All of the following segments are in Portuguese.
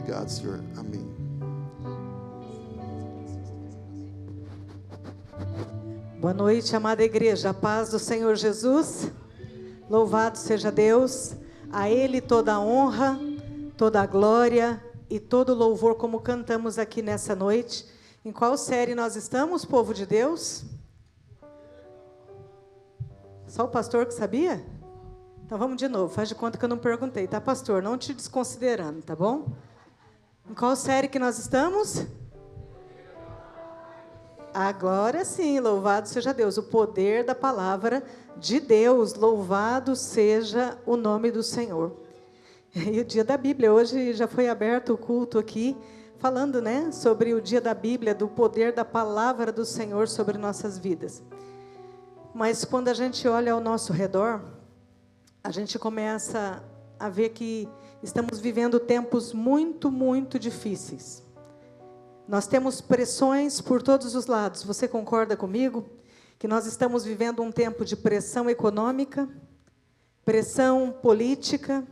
Obrigado, Senhor. Amém. Boa noite, amada igreja. A paz do Senhor Jesus. Louvado seja Deus. A Ele toda a honra, toda a glória e todo o louvor, como cantamos aqui nessa noite. Em qual série nós estamos, povo de Deus? Só o pastor que sabia? Então vamos de novo. Faz de conta que eu não perguntei, tá, pastor? Não te desconsiderando, tá bom? Em qual série que nós estamos? Agora sim, louvado seja Deus, o poder da palavra de Deus, louvado seja o nome do Senhor. E o dia da Bíblia, hoje já foi aberto o culto aqui, falando, né, sobre o dia da Bíblia, do poder da palavra do Senhor sobre nossas vidas. Mas quando a gente olha ao nosso redor, a gente começa a ver que estamos vivendo tempos muito, muito difíceis. Nós temos pressões por todos os lados. Você concorda comigo? Que nós estamos vivendo um tempo de pressão econômica, pressão política,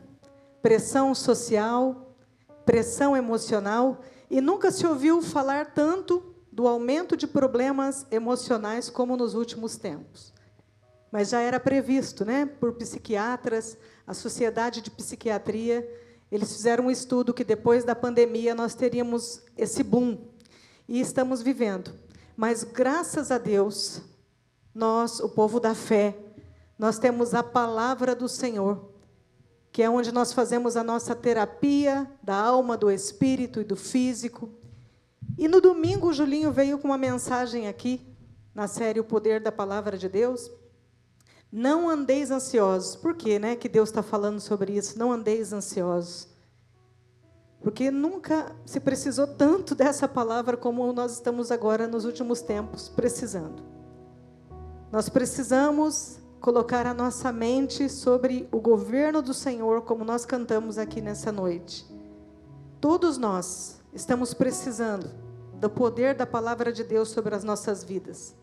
pressão social, pressão emocional, e nunca se ouviu falar tanto do aumento de problemas emocionais como nos últimos tempos. Mas já era previsto, né, por psiquiatras, a Sociedade de Psiquiatria. Eles fizeram um estudo que depois da pandemia nós teríamos esse boom. E estamos vivendo. Mas, graças a Deus, nós, o povo da fé, nós temos a palavra do Senhor, que é onde nós fazemos a nossa terapia da alma, do espírito e do físico. E no domingo o Julinho veio com uma mensagem aqui, na série O Poder da Palavra de Deus. Não andeis ansiosos. Por quê, né, que Deus está falando sobre isso? Não andeis ansiosos. Porque nunca se precisou tanto dessa palavra como nós estamos agora, nos últimos tempos, precisando. Nós precisamos colocar a nossa mente sobre o governo do Senhor, como nós cantamos aqui nessa noite. Todos nós estamos precisando do poder da palavra de Deus sobre as nossas vidas.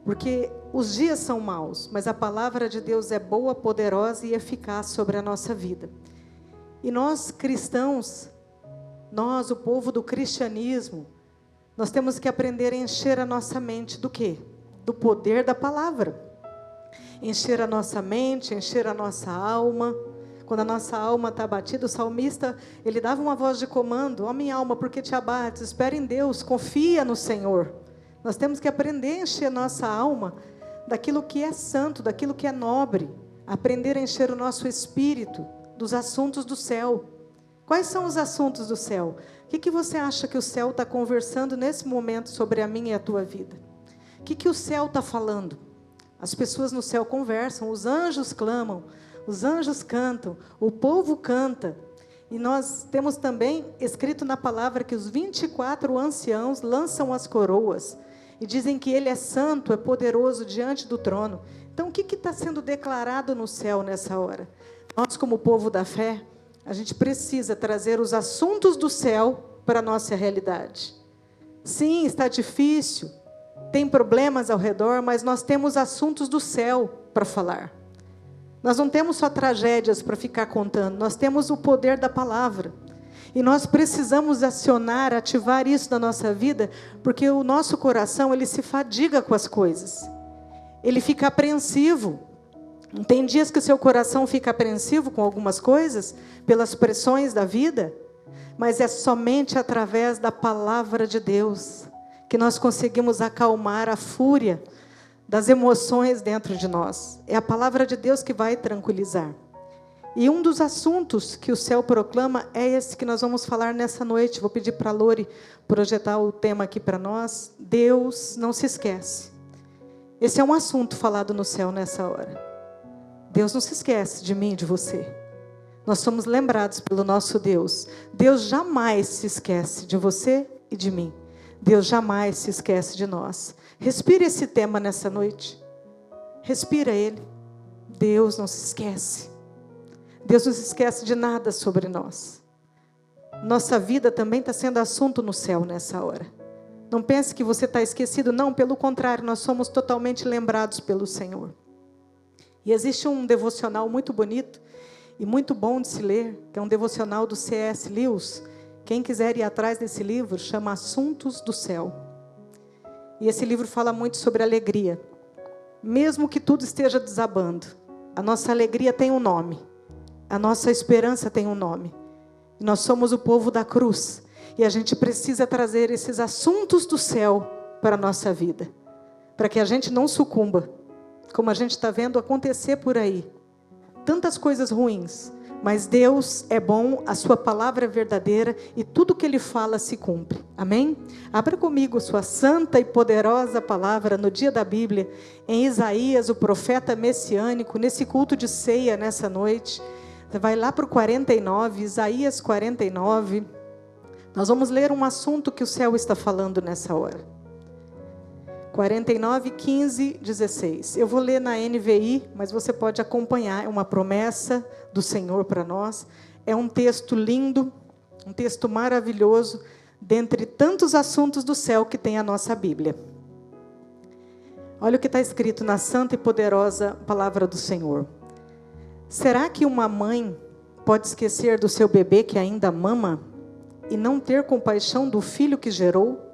Porque os dias são maus, mas a palavra de Deus é boa, poderosa e eficaz sobre a nossa vida. E nós, cristãos, nós, o povo do cristianismo, nós temos que aprender a encher a nossa mente do quê? Do poder da palavra. Encher a nossa mente, encher a nossa alma. Quando a nossa alma está abatida, o salmista, ele dava uma voz de comando: ó minha alma, por que te abates? Espera em Deus, confia no Senhor. Nós temos que aprender a encher nossa alma daquilo que é santo, daquilo que é nobre. Aprender a encher o nosso espírito dos assuntos do céu. Quais são os assuntos do céu? O que você acha que o céu está conversando nesse momento sobre a minha e a tua vida? O que o céu está falando? As pessoas no céu conversam, os anjos clamam, os anjos cantam, o povo canta. E nós temos também escrito na palavra que os 24 anciãos lançam as coroas e dizem que Ele é santo, é poderoso diante do trono. Então, o que está sendo declarado no céu nessa hora? Nós, como povo da fé, a gente precisa trazer os assuntos do céu para a nossa realidade. Sim, está difícil, tem problemas ao redor, mas nós temos assuntos do céu para falar. Nós não temos só tragédias para ficar contando, nós temos o poder da palavra. E nós precisamos acionar, ativar isso na nossa vida, porque o nosso coração, ele se fadiga com as coisas. Ele fica apreensivo. Não tem dias que o seu coração fica apreensivo com algumas coisas, pelas pressões da vida, mas é somente através da palavra de Deus que nós conseguimos acalmar a fúria das emoções dentro de nós. É a palavra de Deus que vai tranquilizar. E um dos assuntos que o céu proclama é esse que nós vamos falar nessa noite. Vou pedir para a Lori projetar o tema aqui para nós. Deus não se esquece. Esse é um assunto falado no céu nessa hora. Deus não se esquece de mim e de você. Nós somos lembrados pelo nosso Deus. Deus jamais se esquece de você e de mim. Deus jamais se esquece de nós. Respira esse tema nessa noite. Respira ele. Deus não se esquece. Deus não se esquece de nada sobre nós. Nossa vida também está sendo assunto no céu nessa hora. Não pense que você está esquecido. Não, pelo contrário, nós somos totalmente lembrados pelo Senhor. E existe um devocional muito bonito e muito bom de se ler, que é um devocional do C.S. Lewis, Quem quiser ir atrás desse livro, chama Assuntos do Céu. E esse livro fala muito sobre alegria. Mesmo que tudo esteja desabando, a nossa alegria tem um nome. A nossa esperança tem um nome. E nós somos o povo da cruz. E a gente precisa trazer esses assuntos do céu para a nossa vida. Para que a gente não sucumba, como a gente está vendo acontecer por aí. Tantas coisas ruins. Mas Deus é bom, a sua palavra é verdadeira e tudo que Ele fala se cumpre. Amém? Abra comigo sua santa e poderosa palavra no dia da Bíblia, em Isaías, o profeta messiânico, nesse culto de ceia nessa noite. Você vai lá para o 49, Isaías 49. Nós vamos ler um assunto que o céu está falando nessa hora. 49, 15, 16. Eu vou ler na NVI, mas você pode acompanhar. É uma promessa do Senhor para nós. É um texto lindo, um texto maravilhoso, dentre tantos assuntos do céu que tem a nossa Bíblia. Olha o que está escrito na santa e poderosa palavra do Senhor. Será que uma mãe pode esquecer do seu bebê que ainda mama e não ter compaixão do filho que gerou?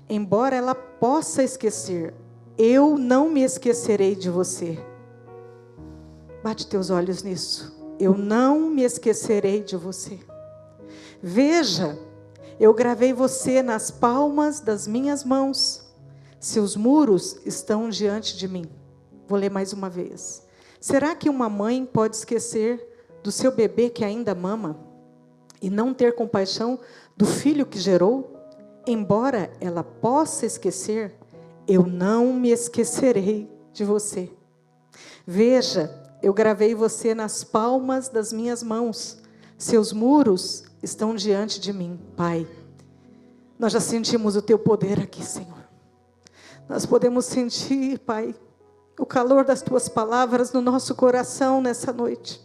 Embora ela possa esquecer, eu não me esquecerei de você. Bate teus olhos nisso. Eu não me esquecerei de você. Veja, eu gravei você nas palmas das minhas mãos. Seus muros estão diante de mim. Vou ler mais uma vez. Será que uma mãe pode esquecer do seu bebê que ainda mama e não ter compaixão do filho que gerou? Embora ela possa esquecer, eu não me esquecerei de você. Veja, eu gravei você nas palmas das minhas mãos. Seus muros estão diante de mim, Pai. Nós já sentimos o teu poder aqui, Senhor. Nós podemos sentir, Pai, o calor das tuas palavras no nosso coração nessa noite.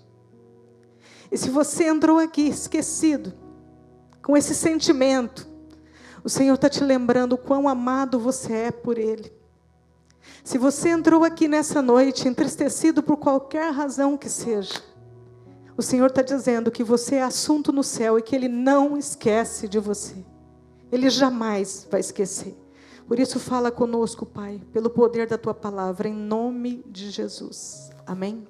E se você entrou aqui esquecido, com esse sentimento, o Senhor está te lembrando o quão amado você é por Ele. Se você entrou aqui nessa noite entristecido por qualquer razão que seja, o Senhor está dizendo que você é assunto no céu e que Ele não esquece de você. Ele jamais vai esquecer. Por isso fala conosco, Pai, pelo poder da Tua palavra, em nome de Jesus. Amém?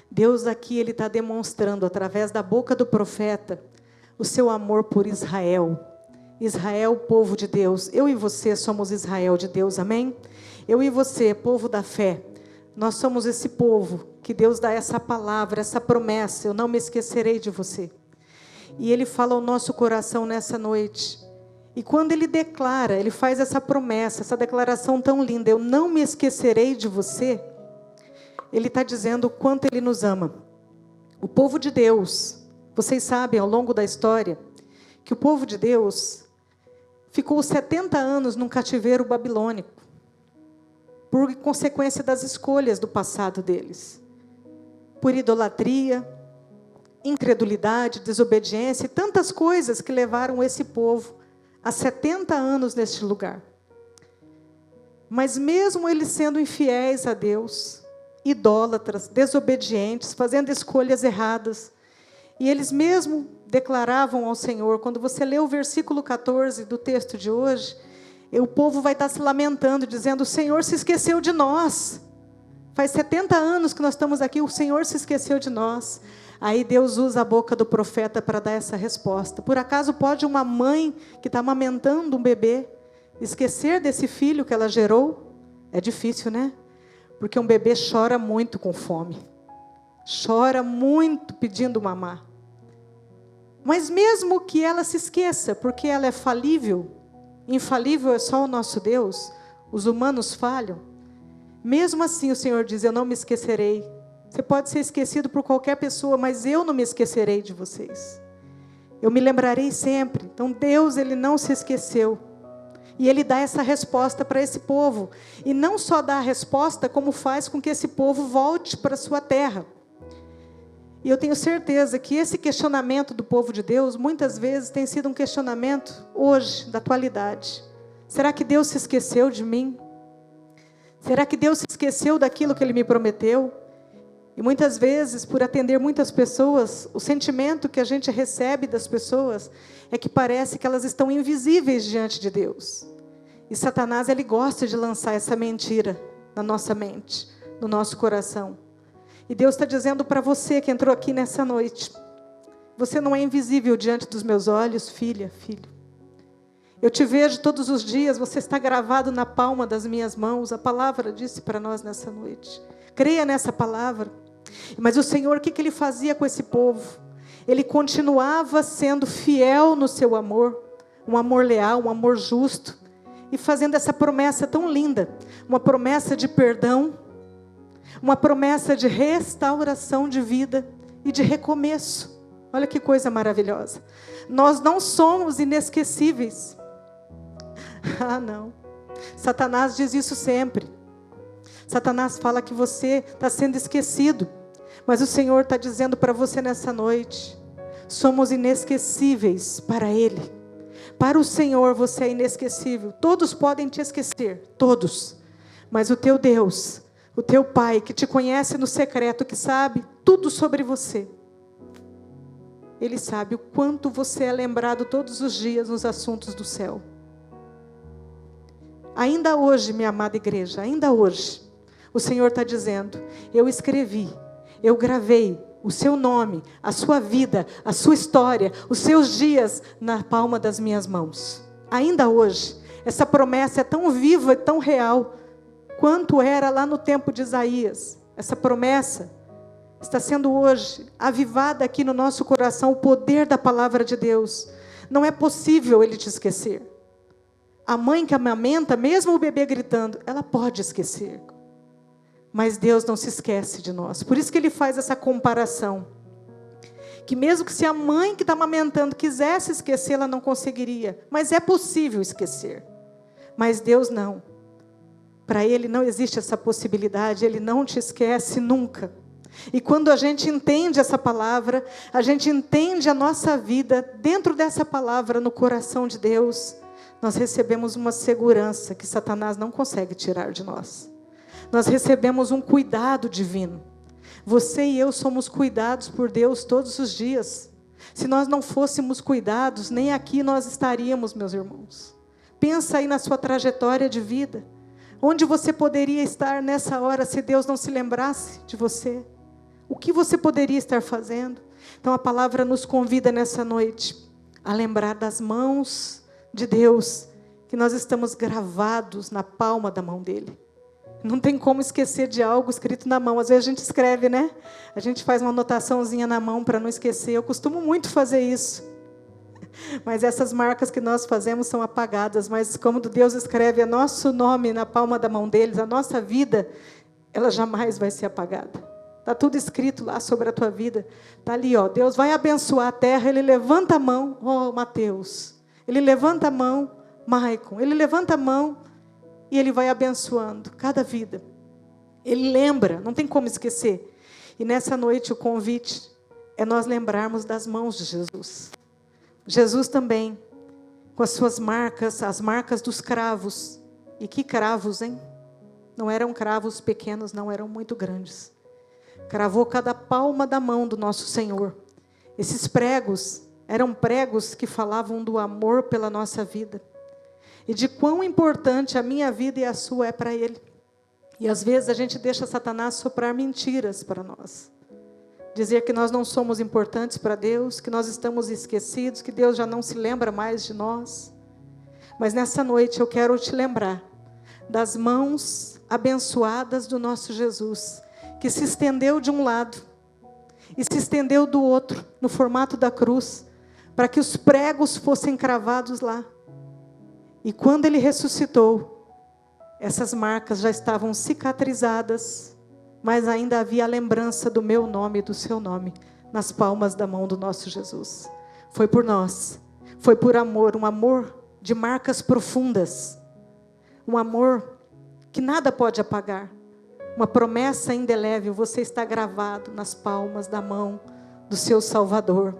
Deus aqui, Ele está demonstrando através da boca do profeta o seu amor por Israel. Israel, povo de Deus. Eu e você somos Israel de Deus, amém? Eu e você, povo da fé, nós somos esse povo que Deus dá essa palavra, essa promessa, eu não me esquecerei de você. E Ele fala ao nosso coração nessa noite. E quando Ele declara, Ele faz essa promessa, essa declaração tão linda, eu não me esquecerei de você, Ele está dizendo o quanto Ele nos ama. O povo de Deus, vocês sabem ao longo da história, que o povo de Deus ficou 70 anos num cativeiro babilônico, por consequência das escolhas do passado deles. Por idolatria, incredulidade, desobediência e tantas coisas que levaram esse povo a 70 anos neste lugar. Mas mesmo eles sendo infiéis a Deus, idólatras, desobedientes, fazendo escolhas erradas, e eles mesmo declaravam ao Senhor, quando você lê o versículo 14 do texto de hoje, o povo vai estar se lamentando, dizendo, o Senhor se esqueceu de nós. Faz 70 anos que nós estamos aqui, o Senhor se esqueceu de nós. Aí Deus usa a boca do profeta para dar essa resposta. Por acaso pode uma mãe que está amamentando um bebê esquecer desse filho que ela gerou? É difícil, né? Porque um bebê chora muito com fome. Chora muito pedindo mamar. Mas mesmo que ela se esqueça, porque ela é falível, infalível é só o nosso Deus, os humanos falham, mesmo assim o Senhor diz, eu não me esquecerei. Você pode ser esquecido por qualquer pessoa, mas eu não me esquecerei de vocês. Eu me lembrarei sempre. Então Deus, Ele não se esqueceu. E Ele dá essa resposta para esse povo. E não só dá a resposta, como faz com que esse povo volte para a sua terra. E eu tenho certeza que esse questionamento do povo de Deus, muitas vezes tem sido um questionamento hoje, da atualidade. Será que Deus se esqueceu de mim? Será que Deus se esqueceu daquilo que Ele me prometeu? E muitas vezes, por atender muitas pessoas, o sentimento que a gente recebe das pessoas é que parece que elas estão invisíveis diante de Deus. E Satanás, ele gosta de lançar essa mentira na nossa mente, no nosso coração. E Deus está dizendo para você que entrou aqui nessa noite: você não é invisível diante dos meus olhos, filha, filho. Eu te vejo todos os dias, você está gravado na palma das minhas mãos. A palavra disse para nós nessa noite. Creia nessa palavra. Mas o Senhor, o que Ele fazia com esse povo? Ele continuava sendo fiel no seu amor, um amor leal, um amor justo, e fazendo essa promessa tão linda, uma promessa de perdão, uma promessa de restauração de vida e de recomeço. Olha que coisa maravilhosa. Nós não somos inesquecíveis. Ah, não. Satanás diz isso sempre. Satanás fala que você está sendo esquecido. Mas o Senhor está dizendo para você nessa noite: somos inesquecíveis para Ele. Para o Senhor você é inesquecível. Todos podem te esquecer, todos. Mas o teu Deus, o teu Pai, que te conhece no secreto, que sabe tudo sobre você, Ele sabe o quanto você é lembrado todos os dias nos assuntos do céu. Ainda hoje, minha amada igreja, ainda hoje, o Senhor está dizendo: eu escrevi, eu gravei o seu nome, a sua vida, a sua história, os seus dias na palma das minhas mãos. Ainda hoje, essa promessa é tão viva e tão real quanto era lá no tempo de Isaías. Essa promessa está sendo hoje avivada aqui no nosso coração, o poder da palavra de Deus. Não é possível Ele te esquecer. A mãe que amamenta, mesmo o bebê gritando, ela pode esquecer. Mas Deus não se esquece de nós. Por isso que Ele faz essa comparação. Que mesmo que se a mãe que está amamentando quisesse esquecer, ela não conseguiria. Mas é possível esquecer. Mas Deus não. Para Ele não existe essa possibilidade. Ele não te esquece nunca. E quando a gente entende essa palavra, a gente entende a nossa vida dentro dessa palavra, no coração de Deus, nós recebemos uma segurança que Satanás não consegue tirar de nós. Nós recebemos um cuidado divino. Você e eu somos cuidados por Deus todos os dias. Se nós não fôssemos cuidados, nem aqui nós estaríamos, meus irmãos. Pensa aí na sua trajetória de vida. Onde você poderia estar nessa hora se Deus não se lembrasse de você? O que você poderia estar fazendo? Então a palavra nos convida nessa noite a lembrar das mãos de Deus, que nós estamos gravados na palma da mão dEle. Não tem como esquecer de algo escrito na mão. Às vezes a gente escreve, né? A gente faz uma anotaçãozinha na mão para não esquecer. Eu costumo muito fazer isso. Mas essas marcas que nós fazemos são apagadas. Mas como Deus escreve o nosso nome na palma da mão deles, a nossa vida, ela jamais vai ser apagada. Está tudo escrito lá sobre a tua vida. Está ali, ó. Deus vai abençoar a terra. Ele levanta a mão, ó, Mateus. Ele levanta a mão, Maicon. Ele levanta a mão e Ele vai abençoando cada vida. Ele lembra, não tem como esquecer. E nessa noite o convite é nós lembrarmos das mãos de Jesus. Jesus também, com as suas marcas, as marcas dos cravos. E que cravos, hein? Não eram cravos pequenos, não, eram muito grandes. Cravou cada palma da mão do nosso Senhor. Esses pregos eram pregos que falavam do amor pela nossa vida. E de quão importante a minha vida e a sua é para Ele. E às vezes a gente deixa Satanás soprar mentiras para nós. Dizer que nós não somos importantes para Deus, que nós estamos esquecidos, que Deus já não se lembra mais de nós. Mas nessa noite eu quero te lembrar das mãos abençoadas do nosso Jesus, que se estendeu de um lado e se estendeu do outro, no formato da cruz, para que os pregos fossem cravados lá. E quando Ele ressuscitou, essas marcas já estavam cicatrizadas, mas ainda havia a lembrança do meu nome e do seu nome nas palmas da mão do nosso Jesus. Foi por nós, foi por amor, um amor de marcas profundas, um amor que nada pode apagar, uma promessa indelével. Você está gravado nas palmas da mão do seu Salvador.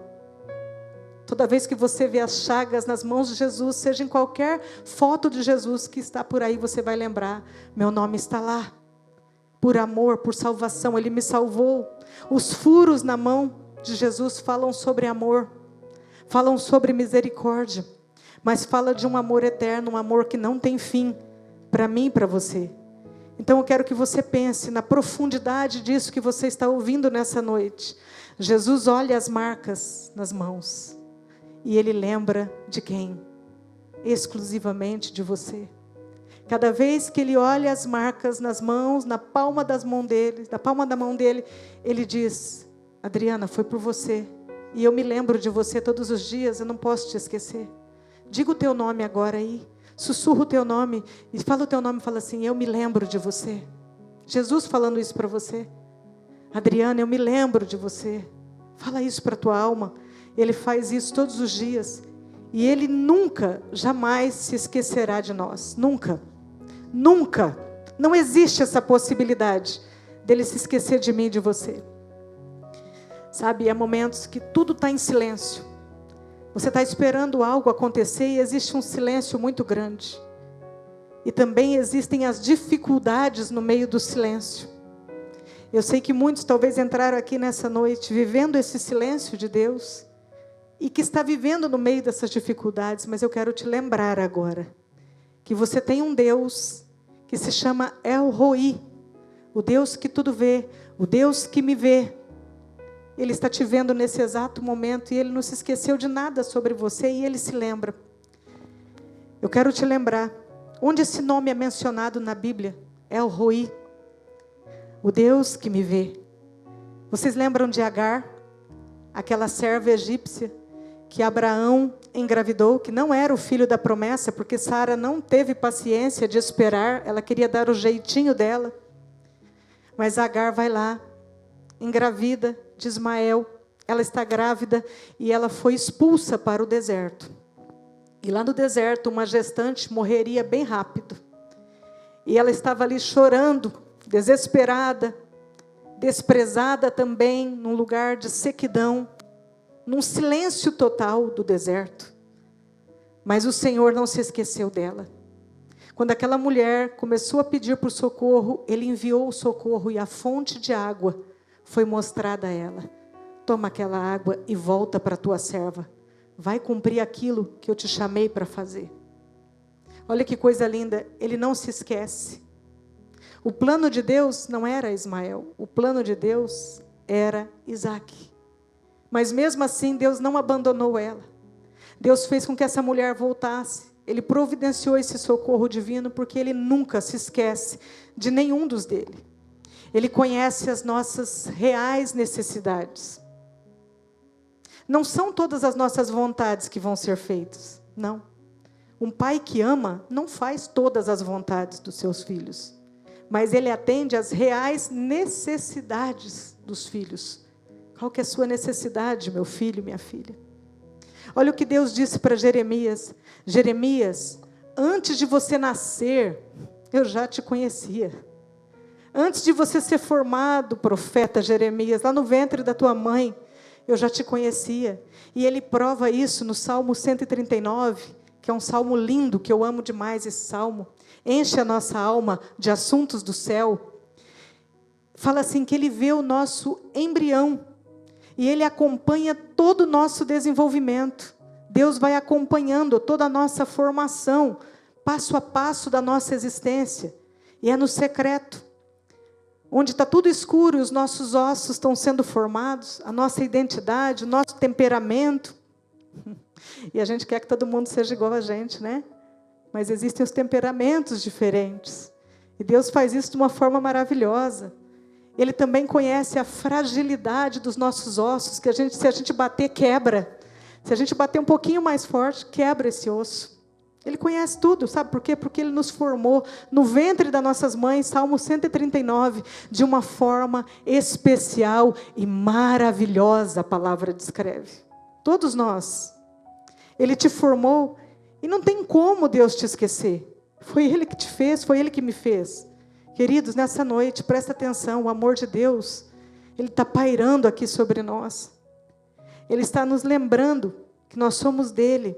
Toda vez que você vê as chagas nas mãos de Jesus, seja em qualquer foto de Jesus que está por aí, você vai lembrar: meu nome está lá. por amor, por salvação. Ele me salvou. Os furos na mão de Jesus falam sobre amor, falam sobre misericórdia, mas fala de um amor eterno, um amor que não tem fim, para mim e para você. Então eu quero que você pense na profundidade disso que você está ouvindo nessa noite. Jesus olha as marcas nas mãos e Ele lembra de quem? Exclusivamente de você. Cada vez que Ele olha as marcas nas mãos, na palma das mãos dele, da palma da mão dele, Ele diz: Adriana, foi por você, e eu me lembro de você todos os dias, eu não posso te esquecer. Diga o teu nome agora aí, sussurra o teu nome, e fala o teu nome e fala assim: eu me lembro de você. Jesus falando isso para você. Adriana, eu me lembro de você. Fala isso para a tua alma. Ele faz isso todos os dias. E Ele nunca, jamais se esquecerá de nós. Nunca. Nunca. Não existe essa possibilidade dEle se esquecer de mim e de você. Sabe, há momentos que tudo está em silêncio. Você está esperando algo acontecer e existe um silêncio muito grande. E também existem as dificuldades no meio do silêncio. Eu sei que muitos talvez entraram aqui nessa noite vivendo esse silêncio de Deus e que está vivendo no meio dessas dificuldades, mas eu quero te lembrar agora que você tem um Deus que se chama El Roi, o Deus que tudo vê, o Deus que me vê. Ele está te vendo nesse exato momento e Ele não se esqueceu de nada sobre você e Ele se lembra. Eu quero te lembrar, onde esse nome é mencionado na Bíblia? El Roi, o Deus que me vê. Vocês lembram de Agar, aquela serva egípcia que Abraão engravidou, que não era o filho da promessa, porque Sara não teve paciência de esperar, ela queria dar o jeitinho dela. Mas Agar vai lá, engravida de Ismael, ela está grávida e ela foi expulsa para o deserto. E lá no deserto, uma gestante morreria bem rápido. E ela estava ali chorando, desesperada, desprezada também, num lugar de sequidão, num silêncio total do deserto. Mas o Senhor não se esqueceu dela. Quando aquela mulher começou a pedir por socorro, Ele enviou o socorro e a fonte de água foi mostrada a ela. Toma aquela água e volta para a tua serva. Vai cumprir aquilo que eu te chamei para fazer. Olha que coisa linda, Ele não se esquece. O plano de Deus não era Ismael, o plano de Deus era Isaque. Mas mesmo assim, Deus não abandonou ela. Deus fez com que essa mulher voltasse. Ele providenciou esse socorro divino porque Ele nunca se esquece de nenhum dos dele. Ele conhece as nossas reais necessidades. Não são todas as nossas vontades que vão ser feitas, não. Um pai que ama não faz todas as vontades dos seus filhos, mas ele atende às reais necessidades dos filhos. Qual que é a sua necessidade, meu filho, minha filha? Olha o que Deus disse para Jeremias. Jeremias, antes de você nascer, eu já te conhecia. Antes de você ser formado, profeta Jeremias, lá no ventre da tua mãe, eu já te conhecia. E ele prova isso no Salmo 139, que é um salmo lindo, que eu amo demais esse salmo. Enche a nossa alma de assuntos do céu. Fala assim que Ele vê o nosso embrião e Ele acompanha todo o nosso desenvolvimento. Deus vai acompanhando toda a nossa formação, passo a passo da nossa existência. E é no secreto, onde está tudo escuro e os nossos ossos estão sendo formados, a nossa identidade, o nosso temperamento. E a gente quer que todo mundo seja igual a gente, né? Mas existem os temperamentos diferentes. E Deus faz isso de uma forma maravilhosa. Ele também conhece a fragilidade dos nossos ossos, que se a gente bater, quebra. Se a gente bater um pouquinho mais forte, quebra esse osso. Ele conhece tudo, sabe por quê? Porque Ele nos formou no ventre das nossas mães, Salmo 139, de uma forma especial e maravilhosa, a palavra descreve. Todos nós. Ele te formou e não tem como Deus te esquecer. Foi Ele que te fez, foi Ele que me fez. Queridos, nessa noite, presta atenção, o amor de Deus, Ele está pairando aqui sobre nós. Ele está nos lembrando que nós somos dEle.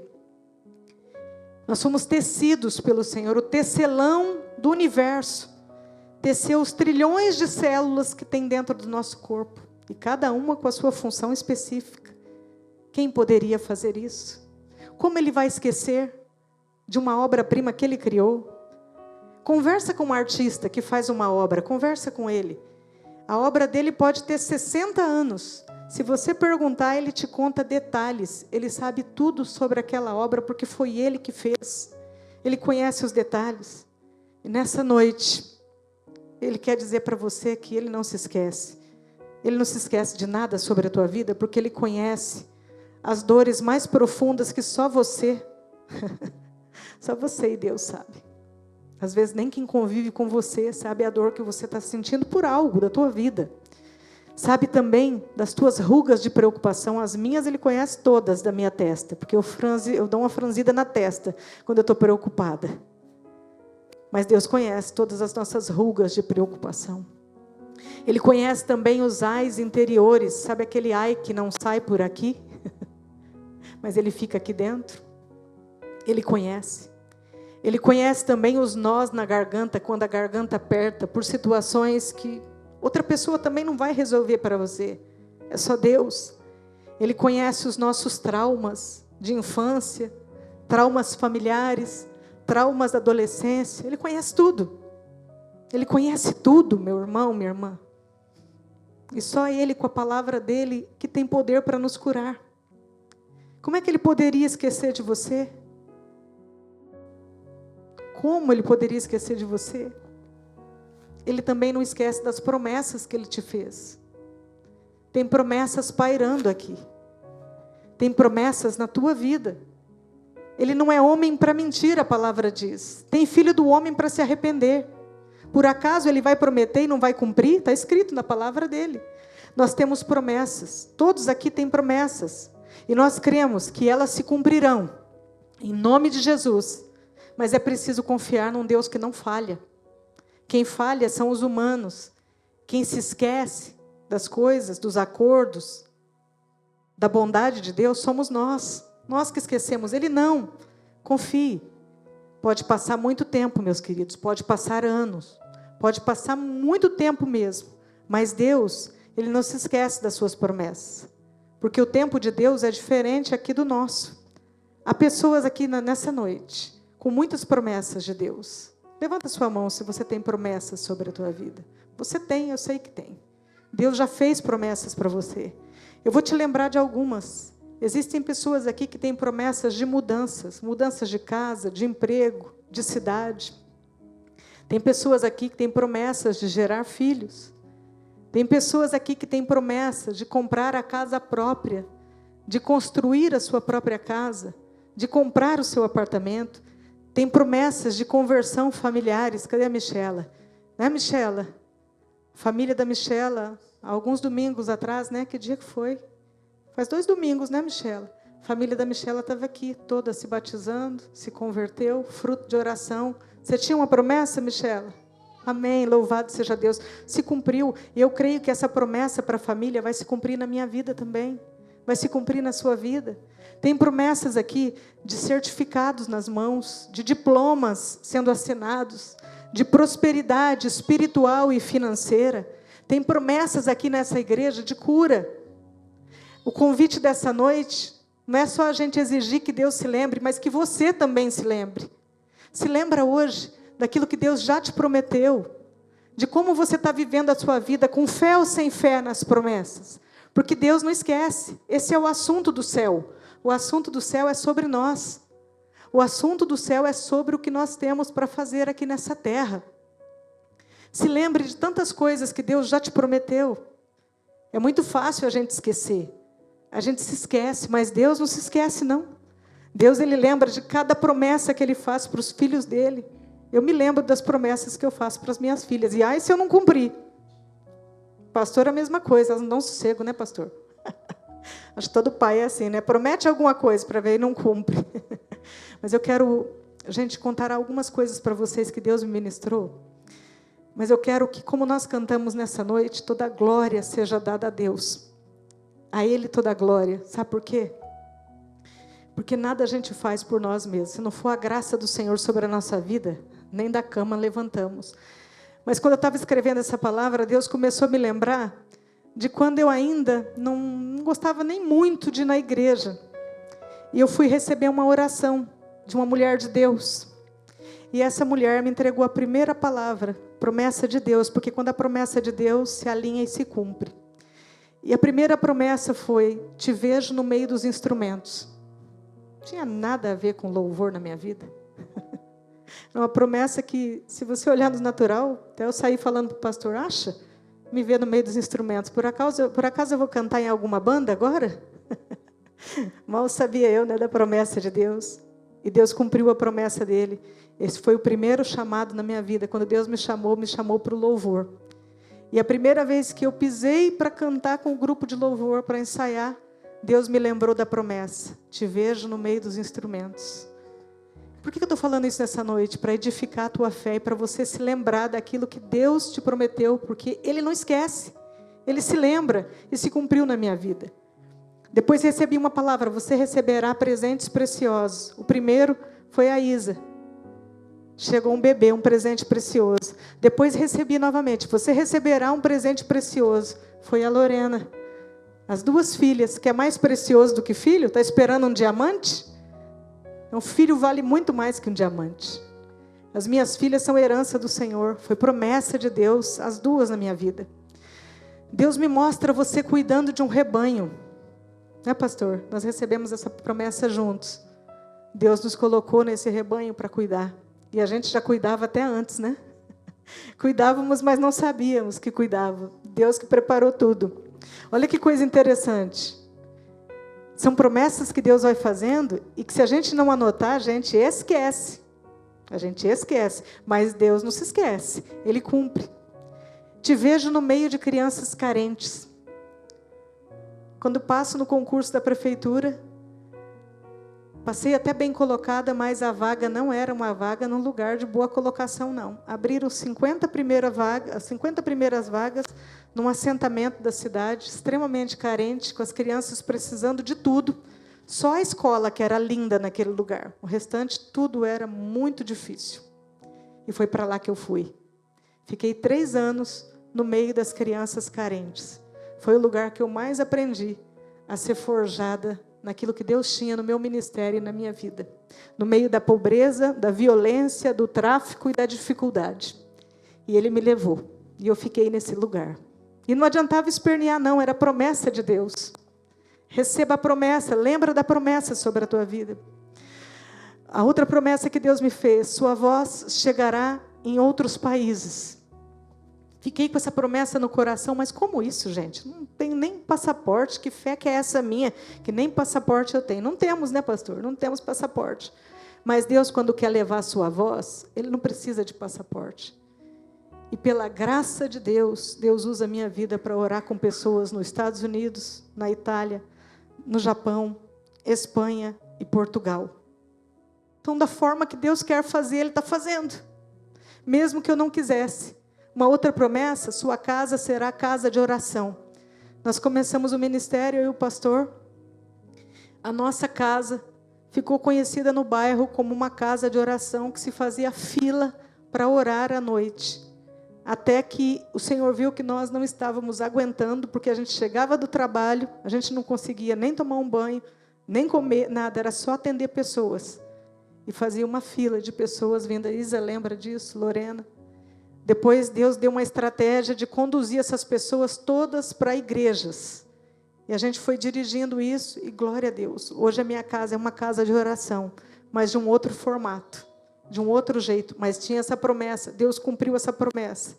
Nós somos tecidos pelo Senhor, o tecelão do universo. teceu os trilhões de células que tem dentro do nosso corpo, e cada uma com a sua função específica. Quem poderia fazer isso? Como ele vai esquecer de uma obra-prima que ele criou? Conversa com um artista que faz uma obra, conversa com ele. A obra dele pode ter 60 anos. Se você perguntar, ele te conta detalhes. Ele sabe tudo sobre aquela obra, porque foi ele que fez. Ele conhece os detalhes. E nessa noite, ele quer dizer para você que ele não se esquece. Ele não se esquece de nada sobre a tua vida, porque ele conhece as dores mais profundas que só você e Deus sabe. Às vezes nem quem convive com você sabe a dor que você está sentindo por algo da tua vida. Sabe também das tuas rugas de preocupação. As minhas ele conhece todas da minha testa, porque eu dou uma franzida na testa quando eu estou preocupada. Mas Deus conhece todas as nossas rugas de preocupação. Ele conhece também os ais interiores. Sabe aquele ai que não sai por aqui? Mas ele fica aqui dentro. Ele conhece. Ele conhece também os nós na garganta, quando a garganta aperta, por situações que outra pessoa também não vai resolver para você. É só Deus. Ele conhece os nossos traumas de infância, traumas familiares, traumas da adolescência. Ele conhece tudo. Ele conhece tudo, meu irmão, minha irmã. E só Ele, com a palavra dEle, que tem poder para nos curar. Como é que Ele poderia esquecer de você? Como Ele poderia esquecer de você? Ele também não esquece das promessas que Ele te fez. Tem promessas pairando aqui. Tem promessas na tua vida. Ele não é homem para mentir, a palavra diz. Tem filho do homem para se arrepender. Por acaso Ele vai prometer e não vai cumprir? Está escrito na palavra dEle. Nós temos promessas. Todos aqui têm promessas. E nós cremos que elas se cumprirão. Em nome de Jesus. Mas é preciso confiar num Deus que não falha. Quem falha são os humanos. Quem se esquece das coisas, dos acordos, da bondade de Deus, somos nós. Nós que esquecemos. Ele não. Confie. Pode passar muito tempo, meus queridos. Pode passar anos. Pode passar muito tempo mesmo. Mas Deus, Ele não se esquece das suas promessas. Porque o tempo de Deus é diferente aqui do nosso. Há pessoas aqui nessa noite com muitas promessas de Deus. Levanta sua mão se você tem promessas sobre a tua vida. Você tem, eu sei que tem. Deus já fez promessas para você. Eu vou te lembrar de algumas. Existem pessoas aqui que têm promessas de mudanças. Mudanças de casa, de emprego, de cidade. Tem pessoas aqui que têm promessas de gerar filhos. Tem pessoas aqui que têm promessas de comprar a casa própria. De construir a sua própria casa. De comprar o seu apartamento. Tem promessas de conversão familiares. Cadê a Michela? Né, Michela? Família da Michela, alguns domingos atrás, né? Que dia que foi? Faz 2 domingos, né, Michela? A família da Michela estava aqui, toda se batizando, se converteu, fruto de oração. Você tinha uma promessa, Michela? Amém, louvado seja Deus. Se cumpriu, e eu creio que essa promessa para a família vai se cumprir na minha vida também. Vai se cumprir na sua vida. Tem promessas aqui de certificados nas mãos, de diplomas sendo assinados, de prosperidade espiritual e financeira. Tem promessas aqui nessa igreja de cura. O convite dessa noite não é só a gente exigir que Deus se lembre, mas que você também se lembre. Se lembra hoje daquilo que Deus já te prometeu, de como você está vivendo a sua vida com fé ou sem fé nas promessas. Porque Deus não esquece. Esse é o assunto do céu. O assunto do céu é sobre nós. O assunto do céu é sobre o que nós temos para fazer aqui nessa terra. Se lembre de tantas coisas que Deus já te prometeu. É muito fácil a gente esquecer. A gente se esquece, mas Deus não se esquece, não. Deus, Ele lembra de cada promessa que Ele faz para os filhos dEle. Eu me lembro das promessas que eu faço para as minhas filhas. E ai, se eu não cumprir? Pastor, a mesma coisa, elas não dão sossego, né, pastor? Acho que todo pai é assim, né? Promete alguma coisa para ver e não cumpre. Mas eu quero, gente, contar algumas coisas para vocês que Deus me ministrou. Mas eu quero que, como nós cantamos nessa noite, toda a glória seja dada a Deus. A Ele toda a glória. Sabe por quê? Porque nada a gente faz por nós mesmos. Se não for a graça do Senhor sobre a nossa vida, nem da cama levantamos. Mas quando eu estava escrevendo essa palavra, Deus começou a me lembrar de quando eu ainda não gostava nem muito de ir na igreja. E eu fui receber uma oração de uma mulher de Deus. E essa mulher me entregou a primeira palavra, promessa de Deus, porque quando a promessa de Deus se alinha e se cumpre. E a primeira promessa foi: te vejo no meio dos instrumentos. Não tinha nada a ver com louvor na minha vida. É uma promessa que, se você olhar no natural, até eu saí falando para o pastor, acha? Me ver no meio dos instrumentos. Por acaso eu vou cantar em alguma banda agora? Mal sabia eu, né, da promessa de Deus. E Deus cumpriu a promessa dele. Esse foi o primeiro chamado na minha vida. Quando Deus me chamou para o louvor. E a primeira vez que eu pisei para cantar com o grupo de louvor, para ensaiar, Deus me lembrou da promessa: te vejo no meio dos instrumentos. Por que eu estou falando isso nessa noite? Para edificar a tua fé e para você se lembrar daquilo que Deus te prometeu, porque Ele não esquece, Ele se lembra e se cumpriu na minha vida. Depois recebi uma palavra: você receberá presentes preciosos. O primeiro foi a Isa. Chegou um bebê, um presente precioso. Depois recebi novamente: você receberá um presente precioso. Foi a Lorena. As duas filhas, que é mais precioso do que filho, está esperando um diamante? Um filho vale muito mais que um diamante. As minhas filhas são herança do Senhor. Foi promessa de Deus, as duas na minha vida. Deus me mostra você cuidando de um rebanho. Né, pastor? Nós recebemos essa promessa juntos. Deus nos colocou nesse rebanho para cuidar. E a gente já cuidava até antes, né? Cuidávamos, mas não sabíamos que cuidava. Deus que preparou tudo. Olha que coisa interessante. São promessas que Deus vai fazendo e que, se a gente não anotar, a gente esquece. A gente esquece. Mas Deus não se esquece. Ele cumpre. Te vejo no meio de crianças carentes. Quando passo no concurso da prefeitura, passei até bem colocada, mas a vaga não era uma vaga num lugar de boa colocação, não. Abriram 50 primeiras vagas num assentamento da cidade, extremamente carente, com as crianças precisando de tudo. Só a escola que era linda naquele lugar. O restante, tudo era muito difícil. E foi para lá que eu fui. Fiquei 3 anos no meio das crianças carentes. Foi o lugar que eu mais aprendi a ser forjada naquilo que Deus tinha no meu ministério e na minha vida. No meio da pobreza, da violência, do tráfico e da dificuldade. E Ele me levou. E eu fiquei nesse lugar. E não adiantava espernear, não. Era promessa de Deus. Receba a promessa. Lembra da promessa sobre a tua vida. A outra promessa que Deus me fez: sua voz chegará em outros países. Fiquei com essa promessa no coração, mas como isso, gente? Não tenho nem passaporte. Que fé que é essa minha? Que nem passaporte eu tenho. Não temos, né, pastor? Não temos passaporte. Mas Deus, quando quer levar a sua voz, Ele não precisa de passaporte. E pela graça de Deus, Deus usa a minha vida para orar com pessoas nos Estados Unidos, na Itália, no Japão, Espanha e Portugal. Então, da forma que Deus quer fazer, Ele está fazendo. Mesmo que eu não quisesse. Uma outra promessa: sua casa será casa de oração. Nós começamos o ministério, eu e o pastor. A nossa casa ficou conhecida no bairro como uma casa de oração que se fazia fila para orar à noite. Até que o Senhor viu que nós não estávamos aguentando, porque a gente chegava do trabalho, a gente não conseguia nem tomar um banho, nem comer, nada, era só atender pessoas. E fazia uma fila de pessoas vindo. A Isa lembra disso, Lorena. Depois Deus deu uma estratégia de conduzir essas pessoas todas para igrejas. E a gente foi dirigindo isso, e glória a Deus. Hoje a minha casa é uma casa de oração, mas de um outro formato, de um outro jeito. Mas tinha essa promessa, Deus cumpriu essa promessa.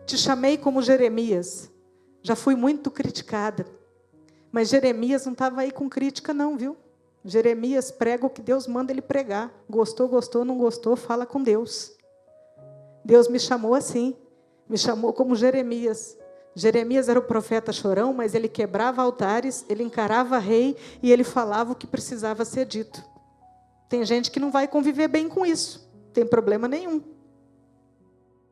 Te chamei como Jeremias. Já fui muito criticada. Mas Jeremias não estava aí com crítica não, viu? Jeremias prega o que Deus manda ele pregar. Gostou, gostou, não gostou, fala com Deus. Deus me chamou assim, me chamou como Jeremias. Jeremias era o profeta chorão, mas ele quebrava altares, ele encarava rei e ele falava o que precisava ser dito. Tem gente que não vai conviver bem com isso, não tem problema nenhum.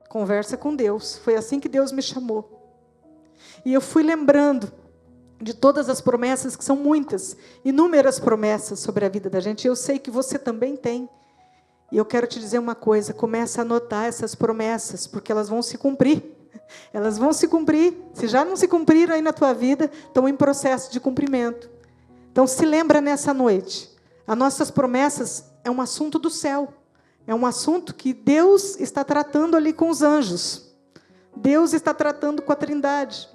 Conversa com Deus, foi assim que Deus me chamou. E eu fui lembrando de todas as promessas, que são muitas, inúmeras promessas sobre a vida da gente. Eu sei que você também tem. E eu quero te dizer uma coisa, começa a anotar essas promessas, porque elas vão se cumprir. Elas vão se cumprir. Se já não se cumpriram aí na tua vida, estão em processo de cumprimento. Então se lembra nessa noite, as nossas promessas é um assunto do céu. É um assunto que Deus está tratando ali com os anjos. Deus está tratando com a Trindade.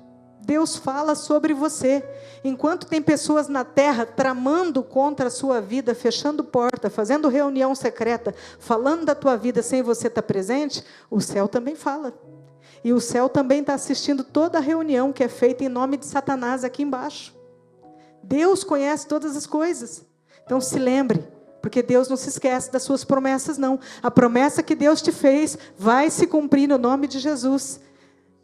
Deus fala sobre você. Enquanto tem pessoas na terra tramando contra a sua vida, fechando porta, fazendo reunião secreta, falando da tua vida sem você estar presente, o céu também fala. E o céu também está assistindo toda a reunião que é feita em nome de Satanás aqui embaixo. Deus conhece todas as coisas. Então se lembre, porque Deus não se esquece das suas promessas, não. A promessa que Deus te fez vai se cumprir no nome de Jesus.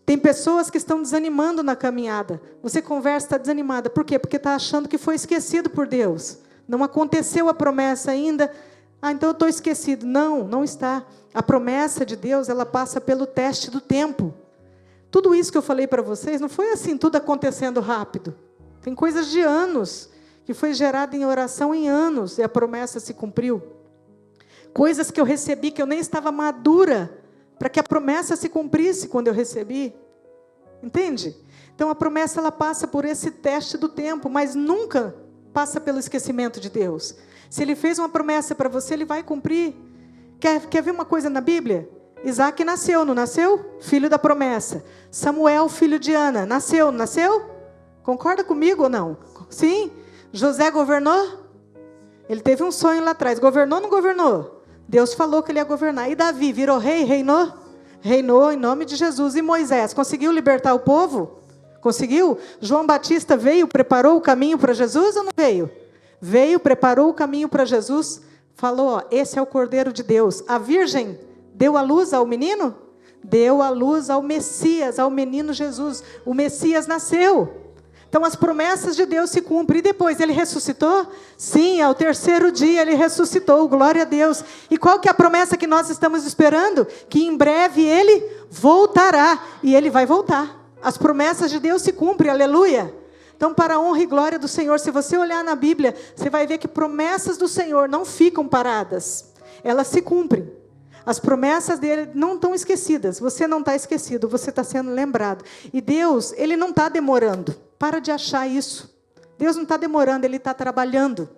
Tem pessoas que estão desanimando na caminhada. Você conversa, está desanimada. Por quê? Porque está achando que foi esquecido por Deus. Não aconteceu a promessa ainda. Ah, então eu estou esquecido. Não, não está. A promessa de Deus, ela passa pelo teste do tempo. Tudo isso que eu falei para vocês, não foi assim, tudo acontecendo rápido. Tem coisas de anos, que foi gerada em oração em anos, e a promessa se cumpriu. Coisas que eu recebi, que eu nem estava madura, para que a promessa se cumprisse quando eu recebi. Entende? Então a promessa ela passa por esse teste do tempo, mas nunca passa pelo esquecimento de Deus. Se Ele fez uma promessa para você, Ele vai cumprir. Quer ver uma coisa na Bíblia? Isaac nasceu, não nasceu? Filho da promessa. Samuel, filho de Ana, nasceu, não nasceu? Concorda comigo ou não? Sim? José governou? Ele teve um sonho lá atrás. Governou ou não governou? Deus falou que ele ia governar. E Davi virou rei, reinou? Reinou em nome de Jesus. E Moisés, conseguiu libertar o povo? Conseguiu? João Batista veio, preparou o caminho para Jesus ou não veio? Veio, preparou o caminho para Jesus. Falou, ó, esse é o Cordeiro de Deus. A virgem deu a luz ao menino? Deu a luz ao Messias, ao menino Jesus. O Messias nasceu. Então as promessas de Deus se cumprem. E depois ele ressuscitou? Sim, ao terceiro dia ele ressuscitou, glória a Deus. E qual que é a promessa que nós estamos esperando? Que em breve ele voltará. E ele vai voltar. As promessas de Deus se cumprem, aleluia. Então para a honra e glória do Senhor, se você olhar na Bíblia, você vai ver que promessas do Senhor não ficam paradas. Elas se cumprem. As promessas dele não estão esquecidas. Você não está esquecido, você está sendo lembrado. E Deus, Ele não está demorando. Para de achar isso. Deus não está demorando, Ele está trabalhando.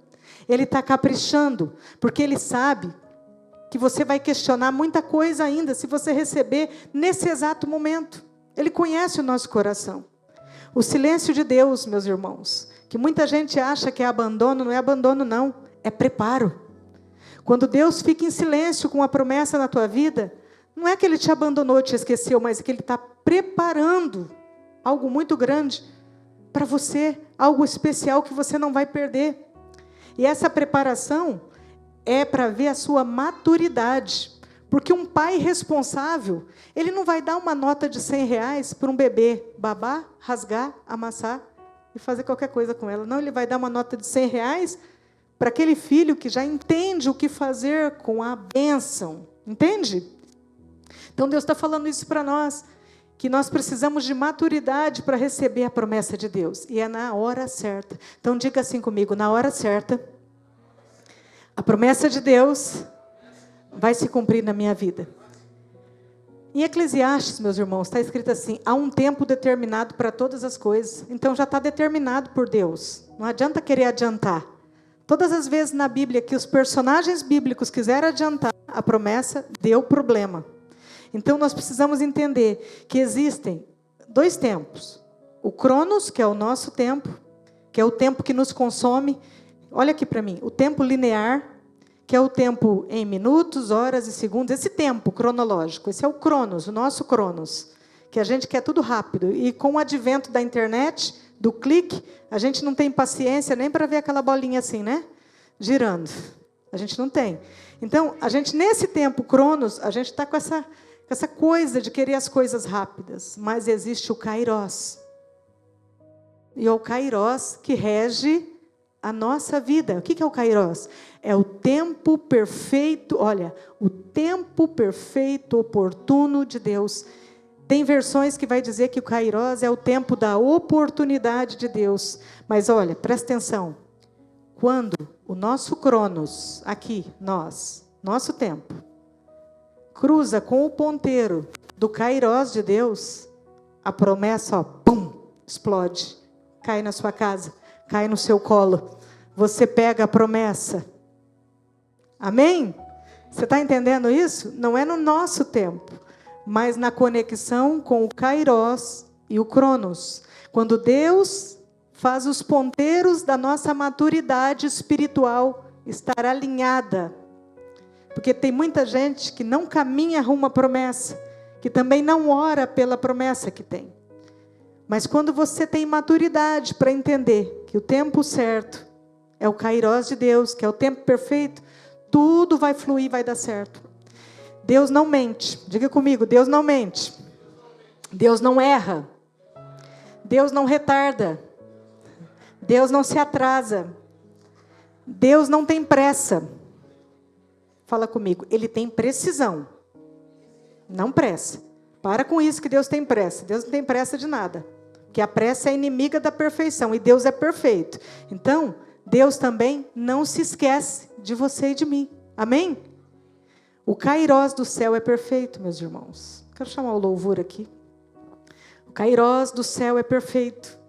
Ele está caprichando. Porque Ele sabe que você vai questionar muita coisa ainda se você receber nesse exato momento. Ele conhece o nosso coração. O silêncio de Deus, meus irmãos, que muita gente acha que é abandono, não é abandono não, é preparo. Quando Deus fica em silêncio com uma promessa na tua vida, não é que Ele te abandonou, te esqueceu, mas é que Ele está preparando algo muito grande para você, algo especial que você não vai perder. E essa preparação é para ver a sua maturidade. Porque um pai responsável, ele não vai dar uma nota de R$100 para um bebê babar, rasgar, amassar e fazer qualquer coisa com ela. Não, ele vai dar uma nota de R$100 para aquele filho que já entende o que fazer com a bênção. Entende? Então Deus está falando isso para nós, que nós precisamos de maturidade para receber a promessa de Deus. E é na hora certa. Então diga assim comigo, na hora certa, a promessa de Deus vai se cumprir na minha vida. Em Eclesiastes, meus irmãos, está escrito assim, há um tempo determinado para todas as coisas. Então já está determinado por Deus. Não adianta querer adiantar. Todas as vezes na Bíblia que os personagens bíblicos quiseram adiantar a promessa, deu problema. Então nós precisamos entender que existem 2 tempos. O Cronos, que é o nosso tempo, que é o tempo que nos consome. Olha aqui para mim, o tempo linear, que é o tempo em minutos, horas e segundos, esse tempo cronológico, esse é o Cronos, o nosso Cronos, que a gente quer tudo rápido. E com o advento da internet, do clique, a gente não tem paciência nem para ver aquela bolinha assim, né? Girando. A gente não tem. Então, a gente nesse tempo Cronos, a gente está com essa coisa de querer as coisas rápidas. Mas existe o Kairos. E é o Kairos que rege a nossa vida. O que é o Kairos? É o tempo perfeito, olha, o tempo perfeito, oportuno de Deus. Tem versões que vai dizer que o Kairos é o tempo da oportunidade de Deus. Mas olha, presta atenção. Quando o nosso Cronos, aqui, nós, nosso tempo, cruza com o ponteiro do Kairós de Deus, a promessa, ó, pum, explode, cai na sua casa, cai no seu colo. Você pega a promessa. Amém? Você está entendendo isso? Não é no nosso tempo, mas na conexão com o Kairós e o Cronos. Quando Deus faz os ponteiros da nossa maturidade espiritual estar alinhada. Porque tem muita gente que não caminha rumo à promessa, que também não ora pela promessa que tem. Mas quando você tem maturidade para entender que o tempo certo é o Kairós de Deus, que é o tempo perfeito, tudo vai fluir, vai dar certo. Deus não mente. Diga comigo, Deus não mente. Deus não erra. Deus não retarda. Deus não se atrasa. Deus não tem pressa. Fala comigo, Ele tem precisão. Não pressa. Para com isso que Deus tem pressa. Deus não tem pressa de nada. Porque a pressa é inimiga da perfeição. E Deus é perfeito. Então, Deus também não se esquece de você e de mim. Amém? O Kairós do céu é perfeito, meus irmãos. Quero chamar o louvor aqui. O Kairós do céu é perfeito.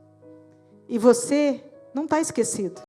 E você não está esquecido.